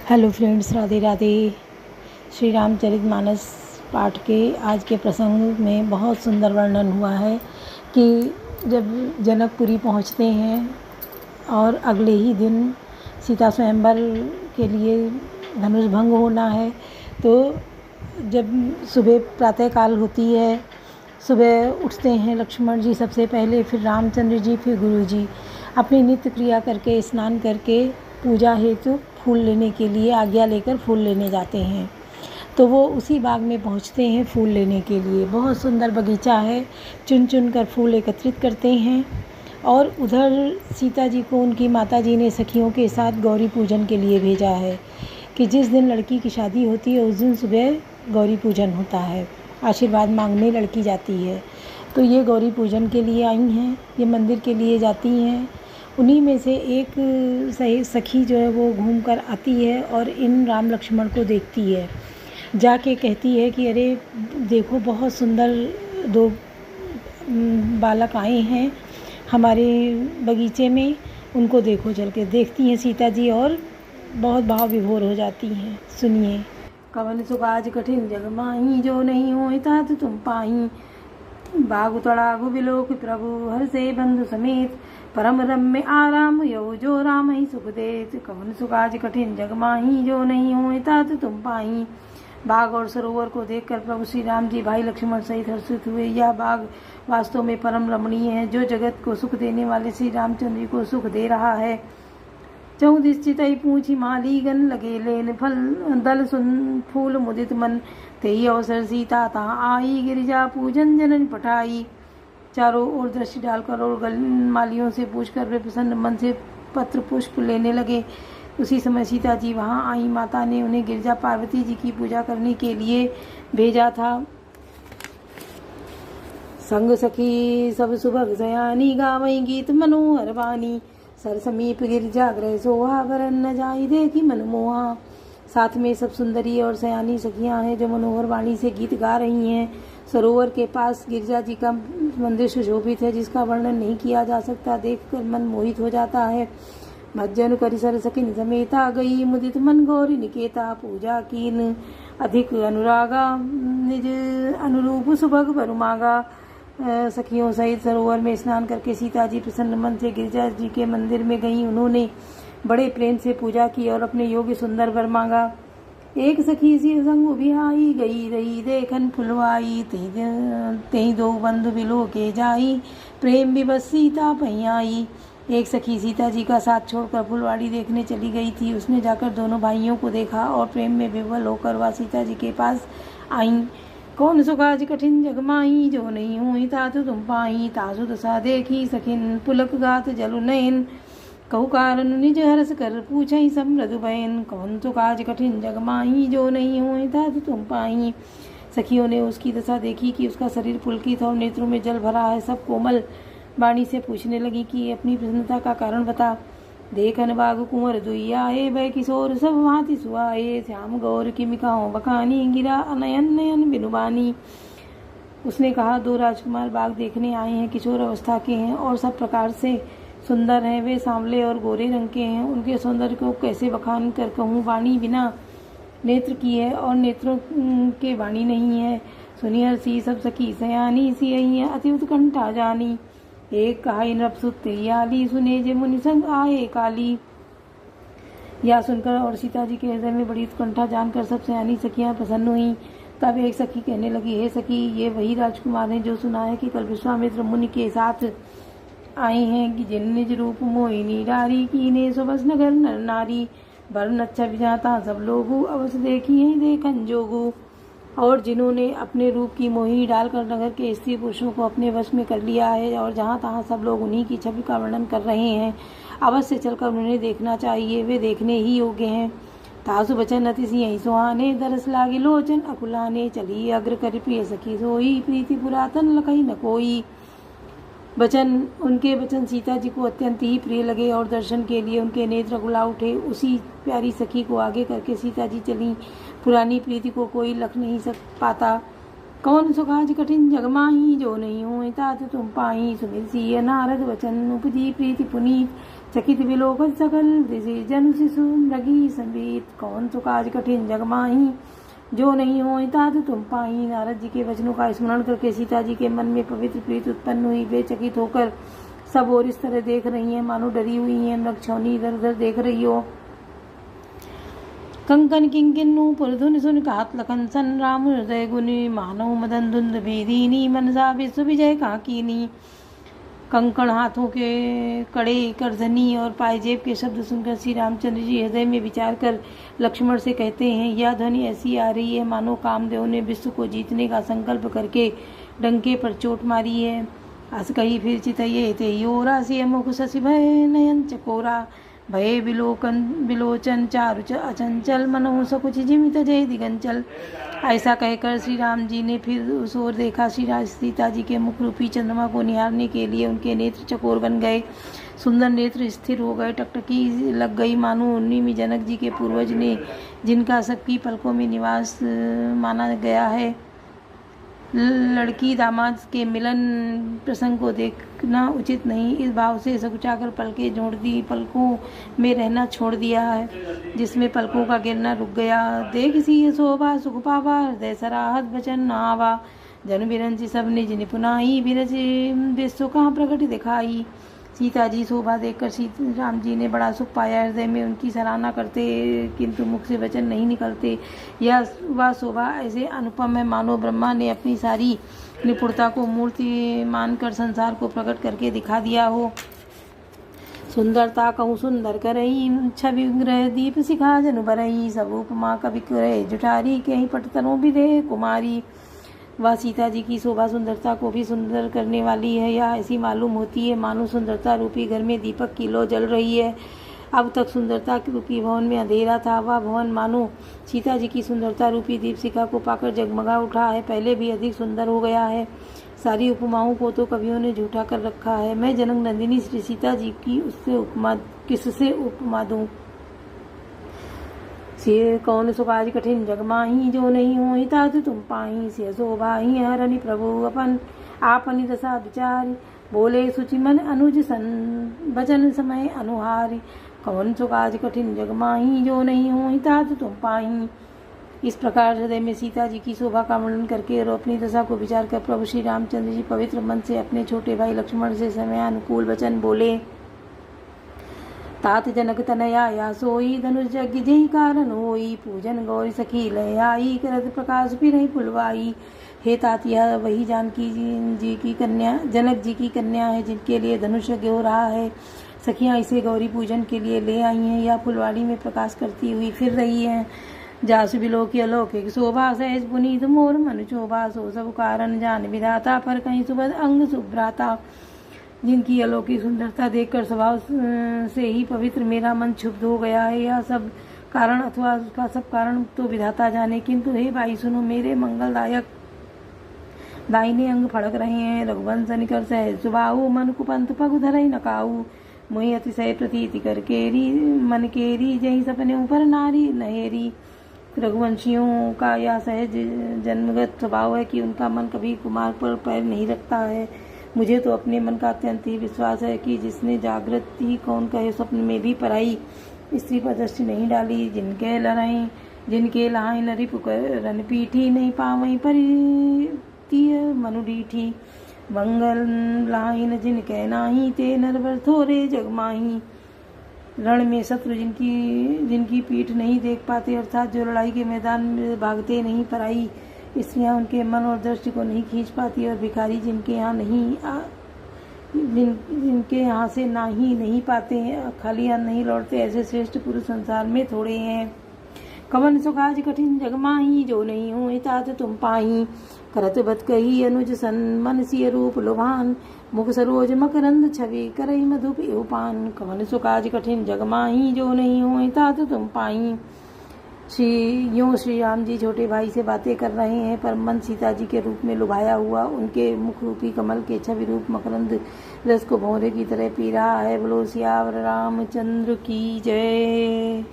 Hello friends, Radhe Radhe. Shri Ramcharitmanas पाठ के आज के प्रसंग में बहुत सुंदर वर्णन हुआ है कि जब जनकपुरी पहुंचते हैं और अगले ही दिन सीता स्वयंवर के लिए धनुष भंग होना है, तो जब सुबह प्रातःकाल होती है, सुबह उठते हैं लक्ष्मण जी सबसे पहले, फिर रामचंद्र जी, फिर गुरु जी अपनी नित्य क्रिया करके स्नान करके पूजा हेतु फूल लेने के लिए आज्ञा लेकर फूल लेने जाते हैं। तो वो उसी बाग में पहुंचते हैं फूल लेने के लिए। बहुत सुंदर बगीचा है, चुन चुन कर फूल एकत्रित करते हैं। और उधर सीता जी को उनकी माता जी ने सखियों के साथ गौरी पूजन के लिए भेजा है कि जिस दिन लड़की की शादी होती है उस दिन सुबह गौरी पूजन होता है, आशीर्वाद मांगने लड़की जाती है। तो ये गौरी पूजन के लिए आई हैं, ये मंदिर के लिए जाती हैं। उन्हीं में से एक सखी जो है वो घूम कर आती है और इन राम लक्ष्मण को देखती है। जाके कहती है कि अरे देखो, बहुत सुंदर दो बालक आए हैं हमारे बगीचे में, उनको देखो। चल के देखती हैं सीता जी और बहुत भाव विभोर हो जाती हैं। सुनिए। कवन सुकाज कठिन जग माही, जो नहीं हो तात तुम पाही। बाग तड़ागु बिलोक प्रभु, हर से बंधु समेत। परम रम्य आराम यो, जो राम ही सुख देत। कवन सुकाज कठिन जग माही, जो नहीं हो तात तुम पाही। बाग और सरोवर को देखकर प्रभु श्री राम जी भाई लक्ष्मण सहित हर्षित हुए। यह बाग वास्तव में परम रमणीय है, जो जगत को सुख देने वाले श्री रामचंद्र जी को सुख दे रहा है। चौदिश्चित पूछी मालीगन, लगे लेन फल दल सुन फूल मुदित मन। तेई अवसर सीता तहाँ आई, गिरिजा पूजन जनन पठाई। चारों ओर दृष्टि डालकर और गल मालियों से पूछकर वे प्रसन्न मन से पत्र पुष्प लेने लगे। उसी समय सीता जी वहाँ आई। माता ने उन्हें गिरिजा पार्वती जी की पूजा करने के लिए भेजा था। संग सखी सब सुभग सयानी, गावई गीत मनोहर वाणी। सर समीप गिरजा गृह सोहा, वरन न जाई देखी मनमोहा। साथ में सब सुंदरी और सयानी सखियां हैं जो मनोहर वाणी से गीत गा रही हैं। सरोवर के पास गिरजा जी का मंदिर सुशोभित है, जिसका वर्णन नहीं किया जा सकता। देखकर मन मोहित हो जाता है। भजन करि सर सखिन समेता, गई मुदित मन गौरी निकेता। पूजा कीन अधिक अनुरागा, निज अनुरूप सुभग बरुमागा। सखियों सहित सरोवर में स्नान करके सीता जी प्रसन्न मन से गिरजा जी के मंदिर में गईं। उन्होंने बड़े प्रेम से पूजा की और अपने योग्य सुंदर वर मांगा। एक सखी सी संग बिहाई, गई रही देखन फुलवाई। तेई दो बंधु बिलो के जाई, प्रेम विवश सीता पहियाई। एक सखी सीता जी का साथ छोड़कर फुलवाड़ी देखने चली गई थी। उसने जाकर दोनों भाइयों को देखा और प्रेम में विवल होकर वह सीता जी के पास आई। कौन सुकाज कठिन जग माही, जो नहीं हुई तातु तुम पाई। तासु दशा देखी सखिन, पुलक गात जलु नयन। कहु कारण निज हरस कर, पूछई सब मृदु बयन। कौन सुकाज कठिन जग माही, जो नहीं हुई तातु तुम पाई। सखियों ने उसकी दशा देखी कि उसका शरीर पुलकित और नेत्रों में जल भरा है। सब कोमल वाणी से पूछने लगी कि अपनी प्रसन्नता का कारण बता। देखन बाग कुंवर दुइयाए, वह किशोर सब भांति सुआए। श्याम गौर की मिकाओ बखानी, गिरा अनयन नयन बिनुबानी। उसने कहा, दो राजकुमार बाग देखने आए हैं, किशोर अवस्था के हैं और सब प्रकार से सुंदर हैं। वे सांवले और गोरे रंग के हैं। उनके सौंदर्य को कैसे बखान कर कहूँ। वाणी बिना नेत्र की है और नेत्रों के वाणी नहीं है। सुनिहर सी सब सखी सयानी, सी अहि अति उत्कंठा जानी। एक कहाई नृपसुत याली, सुने जे मुनि संग आए काली। यह सुनकर और सीता जी के हृदय में बड़ी उत्कंठा जानकर सब सयानी सखियां प्रसन्न हुई। तब एक सखी कहने लगी, हे सखी, ये वही राजकुमार हैं जो सुना है कि कल विश्वामित्र मुनि के साथ आए हैं, कि जिन निज रूप मोहिनी डारी। कीने सुबस नगर नर नारी, वर्ण अच्छा विजाता सब लोगू। अवश्य देखी है देखन जोगू। और जिन्होंने अपने रूप की मोहिनी डालकर नगर के स्त्री पुरुषों को अपने वश में कर लिया है, और जहाँ तहाँ सब लोग उन्हीं की छवि का वर्णन कर रहे हैं। अवश्य चलकर उन्हें देखना चाहिए, वे देखने ही योग्य हैं। तासु बचन अति सिंह सुहाने, दरस लागे लोचन अकुलाने। चली अग्र कर प्रिय सखी सोई, प्रीति पुरातन लखई न कोई। उनके वचन सीता जी को अत्यंत ही प्रिय लगे और दर्शन के लिए उनके नेत्र गुला उठे। उसी प्यारी सखी को आगे करके सीता जी चली। पुरानी प्रीति को कोई लख नहीं पाता। कौन सो काज कठिन जग माही, जो नहीं होए तात तुम पाई। सुमिर सिय नारद वचन, उपजी प्रीति पुनीत। चकित विलोकन सकल ऋषि जन शिशु मृगी संबीत। कौन सो काज कठिन जग माही, जो नहीं होए तात तुम पाई। नारद जी के वचनों का स्मरण करके सीता जी के मन में पवित्र प्रीति उत्पन्न हुई। वे चकित होकर सब और इस तरह देख रही हैं मानो डरी हुई हैं, मृगछौनी इधर उधर देख रही हो। कंकन किंकिन्नु पुरधुन सुन कहत लखन सन, राम हृदय गुनि मानव मदन धुंध दीनी। मनसा विश्व विजय काकीनी। कंकण हाथों के कड़े, करधनी और पायजेब के शब्द सुनकर श्री रामचंद्र जी हृदय में विचार कर लक्ष्मण से कहते हैं, यह ध्वनि ऐसी आ रही है मानो कामदेव ने विश्व को जीतने का संकल्प करके डंके पर चोट मारी है। अस कही फिर चितये ते योरा, से मुख शशि भय नयन चकोरा। भये बिलोचन चारु अचंचल, मनोह सकुच जिमित जय दिगंचल। ऐसा कहकर श्री राम जी ने फिर उस ओर देखा। श्री सीता जी के मुख रूपी चंद्रमा को निहारने के लिए उनके नेत्र चकोर बन गए, सुंदर नेत्र स्थिर हो गए, टकटकी लग गई मानो उन्हीं में जनक जी के पूर्वज ने, जिनका सबकी पलकों में निवास माना गया है। लड़की दामाद के मिलन प्रसंग को देखना उचित नहीं, इस भाव से सकुचाकर पलकें जोड़ दी, पलकों में रहना छोड़ दिया है, जिसमें पलकों का गिरना रुक गया। देख सी शोभा सुख पावा, हृदय सराहत वचन आवा। जन बिरंज सब निज निपुनाई, बिरज विश्व कहाँ प्रकट दिखाई। सीता जी शोभा देखकर राम जी ने बड़ा सुख पाया, हृदय में उनकी सराहना करते किंतु मुख से वचन नहीं निकलते। वह शोभा ऐसे अनुपम है मानो ब्रह्मा ने अपनी सारी निपुणता को मूर्ति मानकर संसार को प्रकट करके दिखा दिया हो। सुंदरता कहूँ सुंदर करई, छवि ग्रह दीप सिखा जनु बरई। सब उपमा कवि करे जुठारी, कहीं पटतनों भी दे कुमारी। वह सीता जी की शोभा सुंदरता को भी सुंदर करने वाली है। यह ऐसी मालूम होती है मानो सुंदरता रूपी घर में दीपक की लौ जल रही है। अब तक सुंदरता रूपी भवन में अंधेरा था, वह भवन मानो सीता जी की सुंदरता रूपी दीपशिखा को पाकर जगमगा उठा है, पहले भी अधिक सुंदर हो गया है। सारी उपमाओं को तो कवियों ने झूठा कर रखा है। मैं जनक नंदिनी श्री सीता जी की किससे उपमा दूं। से कौन सो काज कठिन जग माही, जो नहीं होई तात तुम पाही। से शोभा ही हरनि प्रभु अपन, आपनि दशा विचारी। बोले सुचि मन अनुज सन, वचन समय अनुहारी। कौन सो काज कठिन जग माही, जो नहीं होई तात तुम पाही। इस प्रकार हृदय में सीता जी की शोभा का वर्णन करके और अपनी दशा को विचार कर प्रभु श्री रामचंद्र जी पवित्र मन से अपने छोटे भाई लक्ष्मण से समय अनुकूल वचन बोले। तात जनक तनया या सोई, धनुष यज्ञ जही कारण होई। पूजन गौरी सखी लय आई, करत प्रकाश भी नहीं फुलवाई। हे तात, यह वही जानकी जी की कन्या, जनक जी की कन्या है जिनके लिए धनुष यज्ञ हो रहा है। सखियां इसे गौरी पूजन के लिए ले आई हैं। यह फुलवाड़ी में प्रकाश करती हुई फिर रही हैं। जासु बिलोकी अलौकिक शोभा, सहज पुनीत मोर मनु शोभा। सो सब कारण जान विधाता, पर कहीं सुबह अंग सुभ्राता। जिनकी अलौकिक सुंदरता देखकर स्वभाव से ही पवित्र मेरा मन क्षुब्ध हो गया है। यह सब कारण अथवा उसका सब कारण तो विधाता जाने, किंतु हे भाई सुनो, मेरे मंगलदायक दाहिने अंग फड़क रहे हैं। रघुवंश निकर सहज सुबाहु, मन कुपंथ पग धरई नकाऊ। मोहि अतिशय प्रतीति कर केरी, मन केरी जही सपने ऊपर नारी नहेरी। रघुवंशियों का यह सहज जन्मगत स्वभाव है कि उनका मन कभी कुमार पर पैर नहीं रखता है। मुझे तो अपने मन का अत्यंत ही विश्वास है कि जिसने जागृत ही कौन कहे स्वप्न में भी पराई स्त्री पर दृष्टि नहीं डाली। जिनके लड़ाई जिनके लाए नरी पुकर रन पीठी, नहीं पावई परितीय मनुडीठी। मंगल लाइन जिनके नाही, ते नरवर थोरे जगमाही। रण में शत्रु जिनकी पीठ नहीं देख पाते, अर्थात जो लड़ाई के मैदान में भागते नहीं, पराई स्त्रियां उनके मन और दृष्टि को नहीं खींच पाती, और भिखारी जिनके यहाँ से ना ही नहीं पाते हैं, खाली हाथ नहीं लौटते, ऐसे श्रेष्ठ पुरुष संसार में थोड़े हैं। कवन सो काज कठिन जग माही, जो नहीं होए तात तुम पाही। करत बत कही अनुज सन, मन सिय रूप लोभान। मुख सरोज मकरंद छवि, करई मधुप एवपान। कवन सो काज कठिन जग माही, जो नहीं होए तात तुम पाही। श्री राम जी छोटे भाई से बातें कर रहे हैं, पर मन सीता जी के रूप में लुभाया हुआ उनके मुख रूपी कमल के छवि रूप मकरंद रस को भौरे की तरह पी रहा है। बोलो सियावर रामचंद्र की जय।